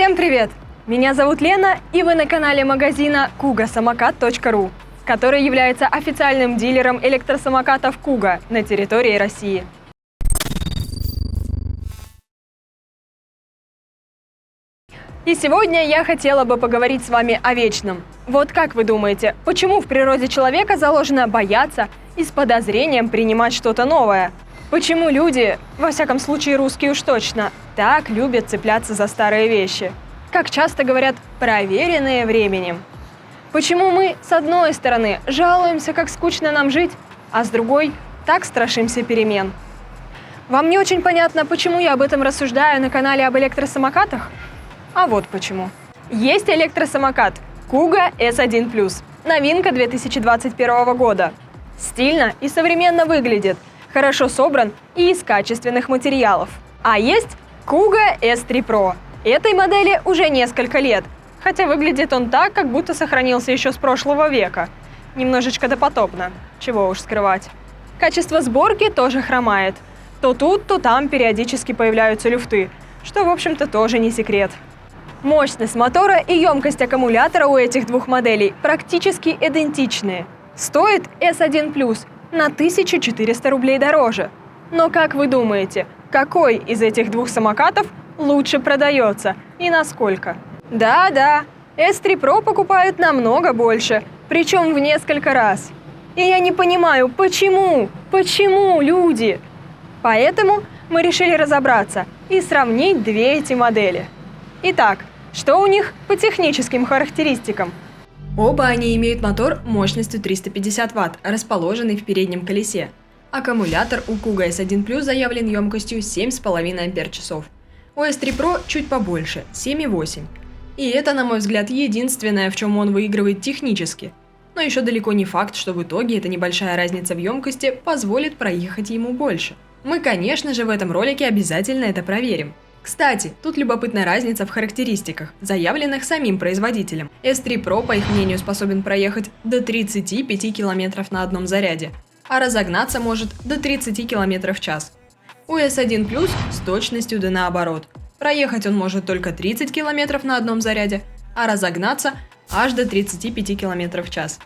Всем привет! Меня зовут Лена, и вы на канале магазина kugasamokat.ru, который является официальным дилером электросамокатов Kuga на территории России. И сегодня я хотела бы поговорить с вами о вечном. Вот как вы думаете, почему в природе человека заложено бояться и с подозрением принимать что-то новое? Почему люди, во всяком случае русские уж точно, так любят цепляться за старые вещи? Как часто говорят, проверенные временем. Почему мы, с одной стороны, жалуемся, как скучно нам жить, а с другой, так страшимся перемен? Вам не очень понятно, почему я об этом рассуждаю на канале об электросамокатах? А вот почему. Есть электросамокат Kuga S1+. Новинка 2021 года. Стильно и современно выглядит, хорошо собран и из качественных материалов. А есть Kuga S3 Pro. Этой модели уже несколько лет, хотя выглядит он так, как будто сохранился еще с прошлого века. Немножечко допотопно, чего уж скрывать. Качество сборки тоже хромает. То тут, то там периодически появляются люфты, что, в общем-то, тоже не секрет. Мощность мотора и емкость аккумулятора у этих двух моделей практически идентичные. Стоит S1+, на 1400 рублей дороже. Но как вы думаете, какой из этих двух самокатов лучше продается и насколько? Да-да, S3 Pro покупают намного больше, причем в несколько раз. И я не понимаю, почему люди? Поэтому мы решили разобраться и сравнить две эти модели. Итак, что у них по техническим характеристикам? Оба они имеют мотор мощностью 350 Вт, расположенный в переднем колесе. Аккумулятор у Kuga S1+, заявлен емкостью 7,5 Ах. У S3 Pro чуть побольше – 7,8. И это, на мой взгляд, единственное, в чем он выигрывает технически. Но еще далеко не факт, что в итоге эта небольшая разница в емкости позволит проехать ему больше. Мы, конечно же, в этом ролике обязательно это проверим. Кстати, тут любопытная разница в характеристиках, заявленных самим производителем. S3 Pro, по их мнению, способен проехать до 35 км на одном заряде, а разогнаться может до 30 км в час. У S1+, с точностью да наоборот. Проехать он может только 30 км на одном заряде, а разогнаться аж до 35 км в час.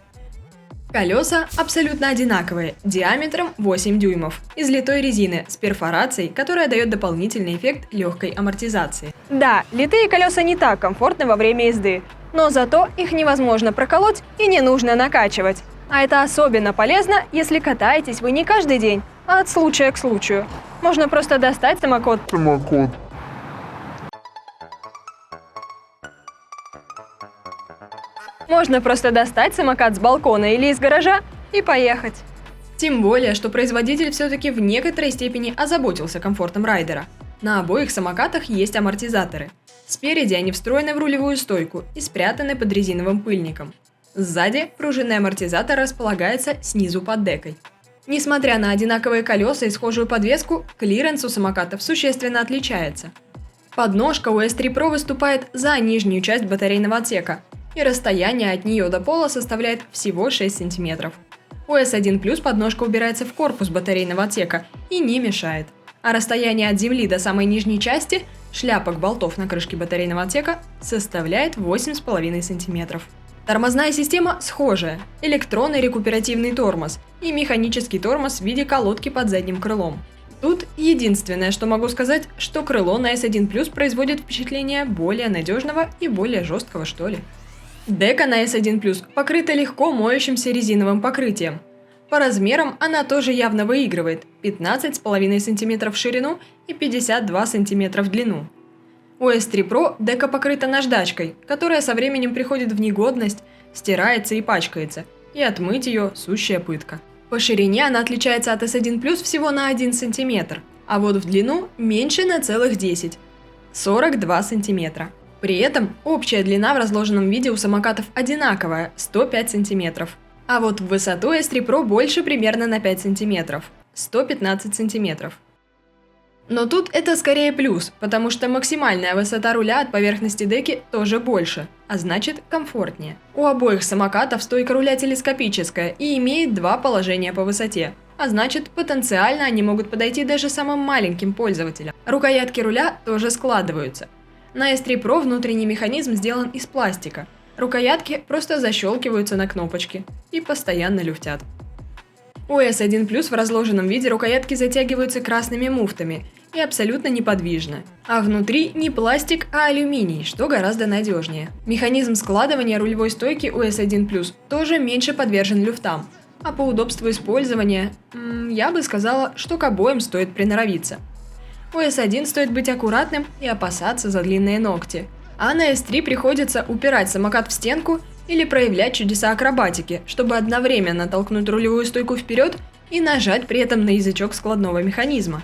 Колеса абсолютно одинаковые, диаметром 8 дюймов, из литой резины с перфорацией, которая дает дополнительный эффект легкой амортизации. Да, литые колеса не так комфортны во время езды, но зато их невозможно проколоть и не нужно накачивать. А это особенно полезно, если катаетесь вы не каждый день, а от случая к случаю. Можно просто достать самокат. Можно просто достать самокат с балкона или из гаража и поехать. Тем более, что производитель все-таки в некоторой степени озаботился комфортом райдера. На обоих самокатах есть амортизаторы. Спереди они встроены в рулевую стойку и спрятаны под резиновым пыльником. Сзади пружинный амортизатор располагается снизу под декой. Несмотря на одинаковые колеса и схожую подвеску, клиренс у самокатов существенно отличается. Подножка у S3 Pro выступает за нижнюю часть батарейного отсека, и расстояние от нее до пола составляет всего 6 см. У S1+ подножка убирается в корпус батарейного отсека и не мешает. А расстояние от земли до самой нижней части, шляпок болтов на крышке батарейного отсека, составляет 8,5 см. Тормозная система схожая – электронный рекуперативный тормоз и механический тормоз в виде колодки под задним крылом. Тут единственное, что могу сказать, что крыло на S1+ производит впечатление более надежного и более жесткого, что ли. Дека на S1+ покрыта легко моющимся резиновым покрытием. По размерам она тоже явно выигрывает – 15,5 см в ширину и 52 см в длину. У S3 Pro дека покрыта наждачкой, которая со временем приходит в негодность, стирается и пачкается, и отмыть ее – сущая пытка. По ширине она отличается от S1+ всего на 1 см, а вот в длину меньше на целых 10 – 42 см. При этом общая длина в разложенном виде у самокатов одинаковая – 105 см. А вот в высоту S3 Pro больше примерно на 5 см – 115 см. Но тут это скорее плюс, потому что максимальная высота руля от поверхности деки тоже больше, а значит комфортнее. У обоих самокатов стойка руля телескопическая и имеет два положения по высоте, а значит потенциально они могут подойти даже самым маленьким пользователям. Рукоятки руля тоже складываются. На S3 Pro внутренний механизм сделан из пластика. Рукоятки просто защелкиваются на кнопочки и постоянно люфтят. У S1 Plus в разложенном виде рукоятки затягиваются красными муфтами и абсолютно неподвижны. А внутри не пластик, а алюминий, что гораздо надежнее. Механизм складывания рулевой стойки у S1 Plus тоже меньше подвержен люфтам. А по удобству использования, я бы сказала, что к обоим стоит приноровиться. У S1 стоит быть аккуратным и опасаться за длинные ногти. А на S3 приходится упирать самокат в стенку или проявлять чудеса акробатики, чтобы одновременно толкнуть рулевую стойку вперед и нажать при этом на язычок складного механизма.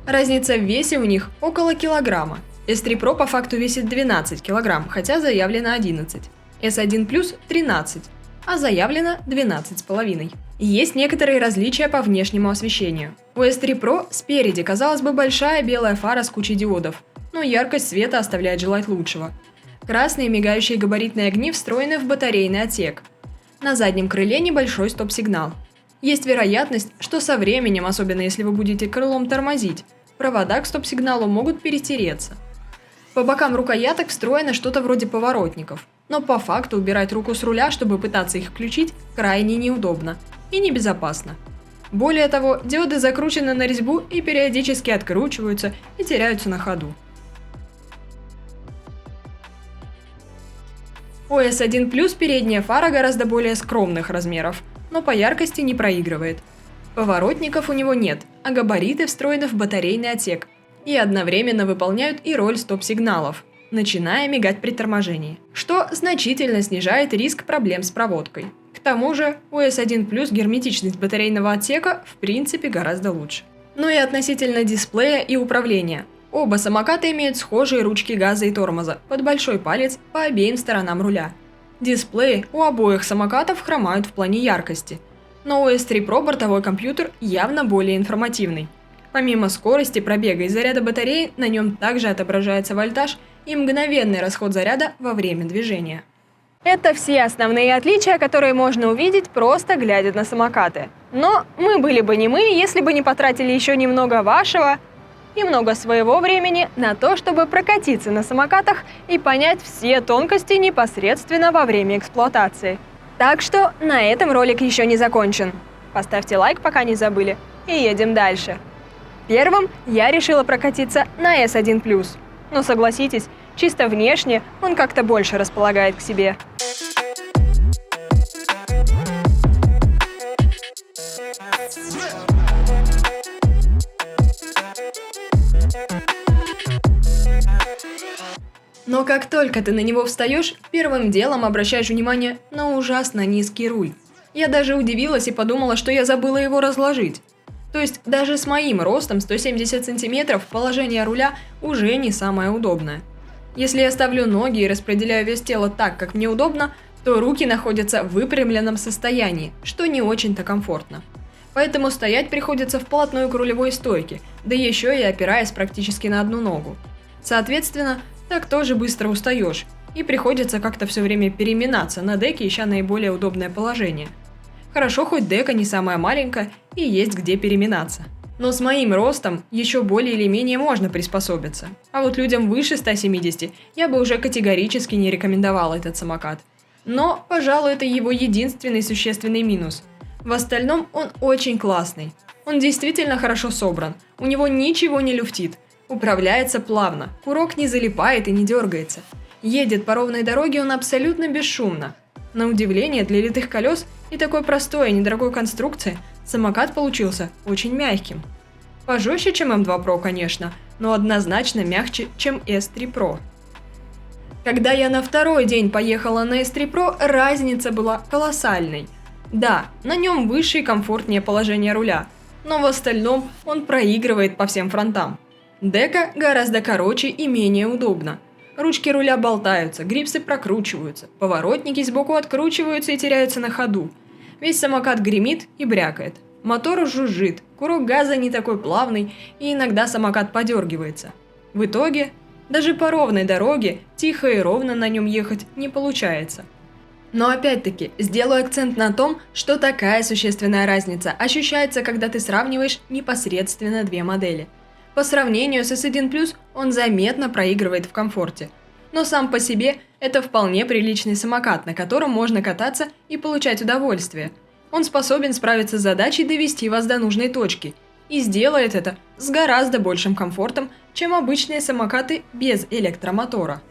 Разница в весе у них около килограмма. S3 Pro по факту весит 12 килограмм, хотя заявлено 11. S1 Plus 13, а заявлено 12,5. Есть некоторые различия по внешнему освещению. У S3 Pro спереди, казалось бы, большая белая фара с кучей диодов, но яркость света оставляет желать лучшего. Красные мигающие габаритные огни встроены в батарейный отсек. На заднем крыле небольшой стоп-сигнал. Есть вероятность, что со временем, особенно если вы будете крылом тормозить, провода к стоп-сигналу могут перетереться. По бокам рукояток встроено что-то вроде поворотников, но по факту убирать руку с руля, чтобы пытаться их включить, крайне неудобно и небезопасно. Более того, диоды закручены на резьбу и периодически откручиваются и теряются на ходу. У S1 Plus передняя фара гораздо более скромных размеров, но по яркости не проигрывает. Поворотников у него нет, а габариты встроены в батарейный отсек и одновременно выполняют и роль стоп-сигналов, начиная мигать при торможении, что значительно снижает риск проблем с проводкой. К тому же у S1 Plus герметичность батарейного отсека в принципе гораздо лучше. Ну и относительно дисплея и управления. Оба самоката имеют схожие ручки газа и тормоза под большой палец по обеим сторонам руля. Дисплеи у обоих самокатов хромают в плане яркости, но у S3 Pro бортовой компьютер явно более информативный. Помимо скорости пробега и заряда батареи, на нем также отображается вольтаж и мгновенный расход заряда во время движения. Это все основные отличия, которые можно увидеть, просто глядя на самокаты. Но мы были бы не мы, если бы не потратили еще немного вашего и много своего времени на то, чтобы прокатиться на самокатах и понять все тонкости непосредственно во время эксплуатации. Так что на этом ролик еще не закончен. Поставьте лайк, пока не забыли, и едем дальше. Первым я решила прокатиться на S1 Plus. Но согласитесь, чисто внешне он как-то больше располагает к себе. Но как только ты на него встаешь, первым делом обращаешь внимание на ужасно низкий руль. Я даже удивилась и подумала, что я забыла его разложить. То есть даже с моим ростом 170 см положение руля уже не самое удобное. Если я ставлю ноги и распределяю вес тела так, как мне удобно, то руки находятся в выпрямленном состоянии, что не очень-то комфортно. Поэтому стоять приходится вплотную к рулевой стойке, да еще и опираясь практически на одну ногу. Соответственно, так тоже быстро устаешь, и приходится как-то все время переминаться на деке, ища наиболее удобное положение. Хорошо, хоть дека не самая маленькая и есть где переминаться. Но с моим ростом еще более или менее можно приспособиться. А вот людям выше 170 я бы уже категорически не рекомендовала этот самокат. Но, пожалуй, это его единственный существенный минус. В остальном он очень классный. Он действительно хорошо собран, у него ничего не люфтит. Управляется плавно, курок не залипает и не дергается. Едет по ровной дороге он абсолютно бесшумно. На удивление, для литых колес и такой простой и недорогой конструкции самокат получился очень мягким. Пожестче, чем M2 Pro, конечно, но однозначно мягче, чем S3 Pro. Когда я на второй день поехала на S3 Pro, разница была колоссальной. Да, на нем выше и комфортнее положение руля, но в остальном он проигрывает по всем фронтам. Дека гораздо короче и менее удобно. Ручки руля болтаются, грипсы прокручиваются, поворотники сбоку откручиваются и теряются на ходу. Весь самокат гремит и брякает. Мотор жужжит, курок газа не такой плавный и иногда самокат подергивается. В итоге, даже по ровной дороге тихо и ровно на нем ехать не получается. Но опять-таки, сделаю акцент на том, что такая существенная разница ощущается, когда ты сравниваешь непосредственно две модели. По сравнению с S1+, он заметно проигрывает в комфорте. Но сам по себе это вполне приличный самокат, на котором можно кататься и получать удовольствие. Он способен справиться с задачей довести вас до нужной точки и сделает это с гораздо большим комфортом, чем обычные самокаты без электромотора.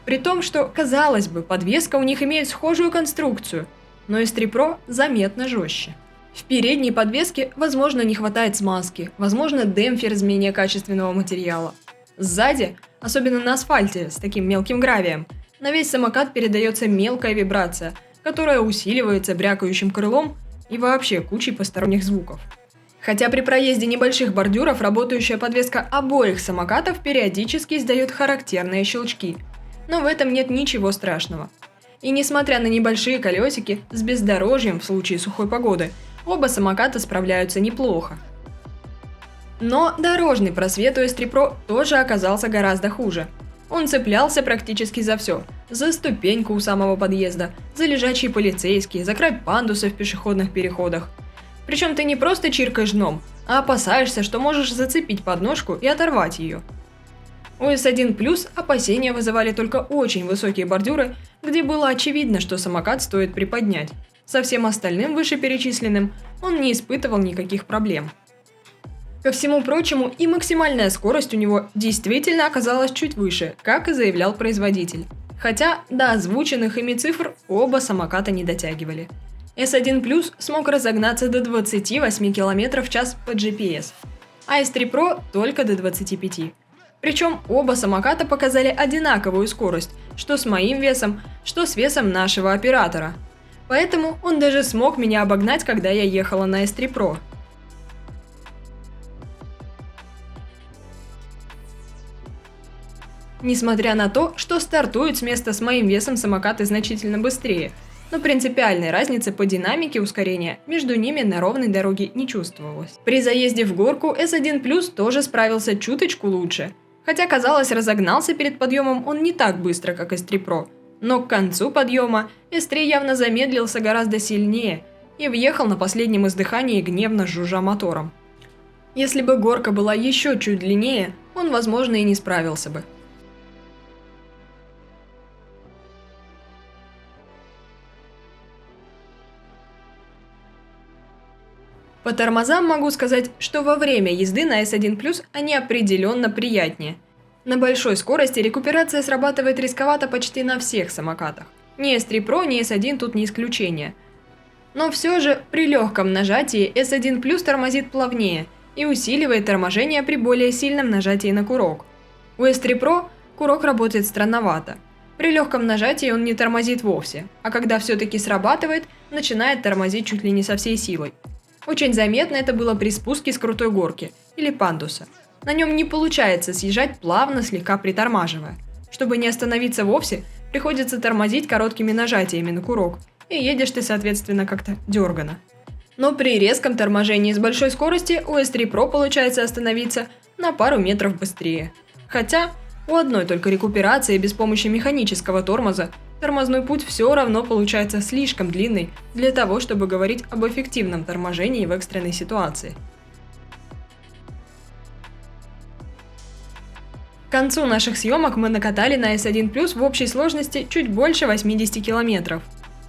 При том, что, казалось бы, подвеска у них имеет схожую конструкцию, но S3 Pro заметно жестче. В передней подвеске, возможно, не хватает смазки, возможно, демпфер из менее качественного материала. Сзади, особенно на асфальте с таким мелким гравием, на весь самокат передается мелкая вибрация, которая усиливается брякающим крылом и вообще кучей посторонних звуков. Хотя при проезде небольших бордюров работающая подвеска обоих самокатов периодически издает характерные щелчки, но в этом нет ничего страшного. И несмотря на небольшие колесики, с бездорожьем в случае сухой погоды, оба самоката справляются неплохо. Но дорожный просвет у S3 Pro тоже оказался гораздо хуже. Он цеплялся практически за все. За ступеньку у самого подъезда, за лежачие полицейские, за край пандуса в пешеходных переходах. Причем ты не просто чиркаешь дном, а опасаешься, что можешь зацепить подножку и оторвать ее. У S1 Plus опасения вызывали только очень высокие бордюры, где было очевидно, что самокат стоит приподнять. Со всем остальным вышеперечисленным он не испытывал никаких проблем. Ко всему прочему, и максимальная скорость у него действительно оказалась чуть выше, как и заявлял производитель. Хотя до озвученных ими цифр оба самоката не дотягивали. S1 Plus смог разогнаться до 28 км в час по GPS, а S3 Pro только до 25. Причем оба самоката показали одинаковую скорость, что с моим весом, что с весом нашего оператора. Поэтому он даже смог меня обогнать, когда я ехала на S3 Pro. Несмотря на то, что стартует с места с моим весом самокаты значительно быстрее, но принципиальной разницы по динамике ускорения между ними на ровной дороге не чувствовалось. При заезде в горку S1 Plus тоже справился чуточку лучше, хотя, казалось, разогнался перед подъемом он не так быстро, как S3 Pro, но к концу подъема S3 явно замедлился гораздо сильнее и въехал на последнем издыхании, гневно жужжа мотором. Если бы горка была еще чуть длиннее, он, возможно, и не справился бы. По тормозам могу сказать, что во время езды на S1 Plus они определенно приятнее. На большой скорости рекуперация срабатывает рисковато почти на всех самокатах. Ни S3 Pro, ни S1 тут не исключение. Но все же при легком нажатии S1 Plus тормозит плавнее и усиливает торможение при более сильном нажатии на курок. У S3 Pro курок работает странновато. При легком нажатии он не тормозит вовсе, а когда все-таки срабатывает, начинает тормозить чуть ли не со всей силой. Очень заметно это было при спуске с крутой горки или пандуса. На нем не получается съезжать плавно, слегка притормаживая. Чтобы не остановиться вовсе, приходится тормозить короткими нажатиями на курок, и едешь ты, соответственно, как-то дергано. Но при резком торможении с большой скорости у S3 Pro получается остановиться на пару метров быстрее. Хотя у одной только рекуперации без помощи механического тормоза тормозной путь все равно получается слишком длинный для того, чтобы говорить об эффективном торможении в экстренной ситуации. К концу наших съемок мы накатали на S1 Plus в общей сложности чуть больше 80 километров.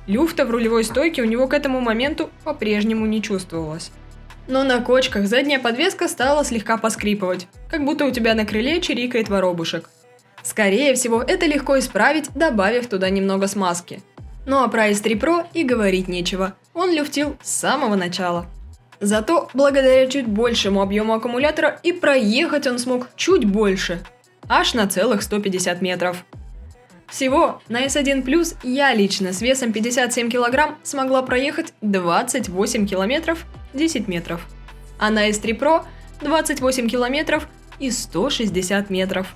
Люфта в рулевой стойке у него к этому моменту по-прежнему не чувствовалось. Но на кочках задняя подвеска стала слегка поскрипывать, как будто у тебя на крыле чирикает воробушек. Скорее всего, это легко исправить, добавив туда немного смазки. Ну а про S3 Pro и говорить нечего, он люфтил с самого начала. Зато благодаря чуть большему объему аккумулятора и проехать он смог чуть больше, аж на целых 150 метров. Всего на S1 Plus я лично с весом 57 кг смогла проехать 28 километров 10 метров, а на S3 Pro 28 километров и 160 метров.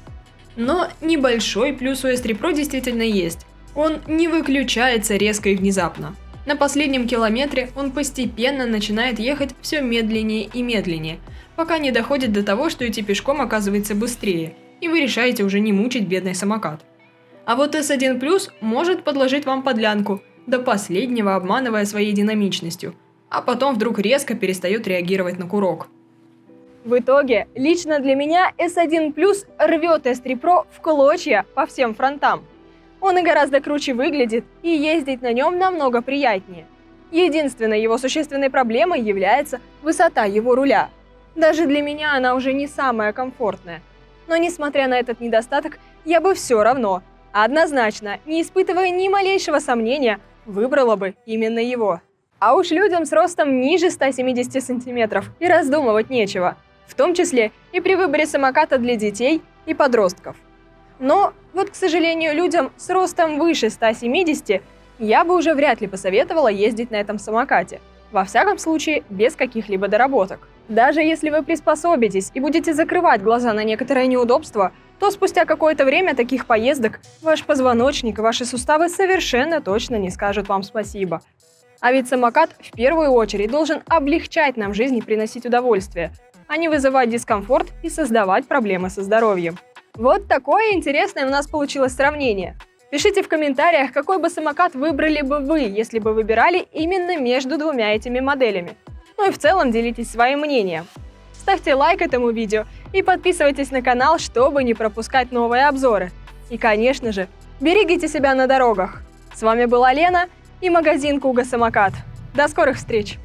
Но небольшой плюс у S3 Pro действительно есть. Он не выключается резко и внезапно. На последнем километре он постепенно начинает ехать все медленнее и медленнее, пока не доходит до того, что идти пешком оказывается быстрее, и вы решаете уже не мучить бедный самокат. А вот S1 Plus может подложить вам подлянку, до последнего обманывая своей динамичностью, а потом вдруг резко перестает реагировать на курок. В итоге, лично для меня S1 Plus рвет S3 Pro в клочья по всем фронтам. Он и гораздо круче выглядит, и ездить на нем намного приятнее. Единственной его существенной проблемой является высота его руля. Даже для меня она уже не самая комфортная. Но несмотря на этот недостаток, я бы все равно, однозначно, не испытывая ни малейшего сомнения, выбрала бы именно его. А уж людям с ростом ниже 170 сантиметров и раздумывать нечего, в том числе и при выборе самоката для детей и подростков. Но вот, к сожалению, людям с ростом выше 170 я бы уже вряд ли посоветовала ездить на этом самокате. Во всяком случае, без каких-либо доработок. Даже если вы приспособитесь и будете закрывать глаза на некоторые неудобства, то спустя какое-то время таких поездок ваш позвоночник и ваши суставы совершенно точно не скажут вам спасибо. А ведь самокат в первую очередь должен облегчать нам жизнь и приносить удовольствие, а не вызывать дискомфорт и создавать проблемы со здоровьем. Вот такое интересное у нас получилось сравнение. Пишите в комментариях, какой бы самокат выбрали бы вы, если бы выбирали именно между двумя этими моделями. Ну и в целом делитесь своим мнением. Ставьте лайк этому видео и подписывайтесь на канал, чтобы не пропускать новые обзоры. И, конечно же, берегите себя на дорогах. С вами была Лена и магазин Kuga Самокат. До скорых встреч!